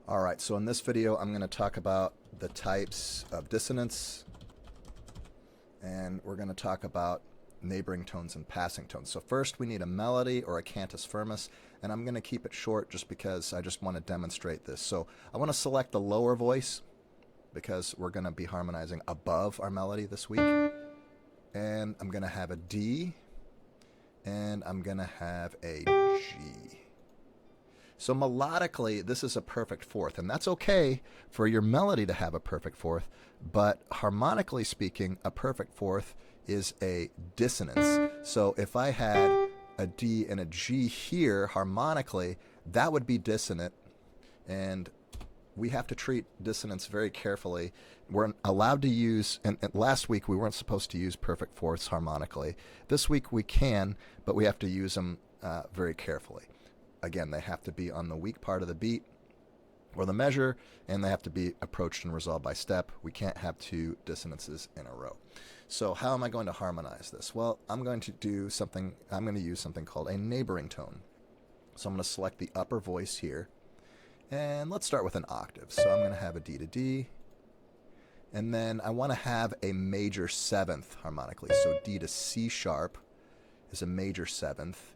Alright, so in this video I'm going to talk about the types of dissonance, and we're going to talk about neighboring tones and passing tones. So first we need a melody or a cantus firmus, and I'm going to keep it short just because I just want to demonstrate this. So I want to select the lower voice because we're going to be harmonizing above our melody this week. And I'm going to have a D, and I'm going to have a G. So melodically, this is a perfect fourth, and that's okay for your melody to have a perfect fourth, but harmonically speaking, a perfect fourth is a dissonance. So if I had a D and a G here harmonically, that would be dissonant, and we have to treat dissonance very carefully. We're allowed to use, and last week we weren't supposed to use perfect fourths harmonically. This week we can, but we have to use them very carefully. Again, they have to be on the weak part of the beat or the measure, and they have to be approached and resolved by step. We can't have two dissonances in a row. So how am I going to harmonize this? Well, I'm going to use something called a neighboring tone. So I'm going to select the upper voice here, and let's start with an octave. So I'm going to have a D to D, and then I want to have a major seventh harmonically. So D to C sharp is a major seventh,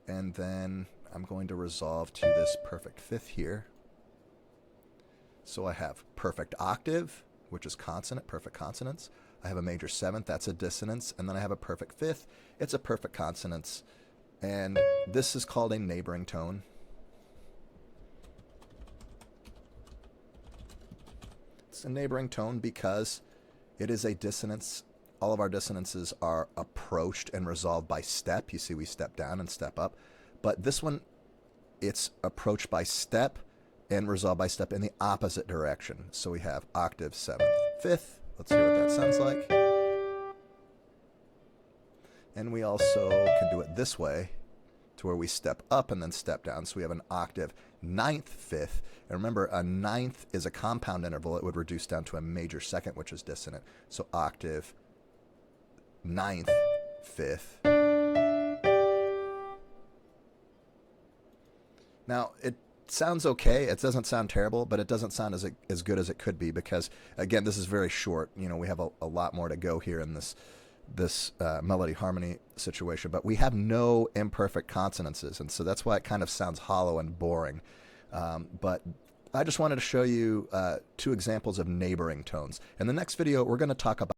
and then I'm going to resolve to this perfect fifth here. So I have perfect octave, which is consonant, perfect consonance. I have a major seventh, that's a dissonance, and then I have a perfect fifth, it's a perfect consonance, and this is called a neighboring tone. It's a neighboring tone because it is a dissonance. All of our dissonances are approached and resolved by step. You see we step down and step up. But this one, it's approached by step and resolved by step in the opposite direction. So we have octave, seventh, fifth. Let's hear what that sounds like. And we also can do it this way, to where we step up and then step down. So we have an octave, ninth, fifth. And remember, a ninth is a compound interval. It would reduce down to a major second, which is dissonant. So octave, ninth, fifth. Now, it sounds okay. It doesn't sound terrible, but it doesn't sound as good as it could be because, again, this is very short. You know, we have a lot more to go here in this melody harmony situation, but we have no imperfect consonances, and so that's why it kind of sounds hollow and boring. But I just wanted to show you two examples of neighboring tones. In the next video, we're going to talk about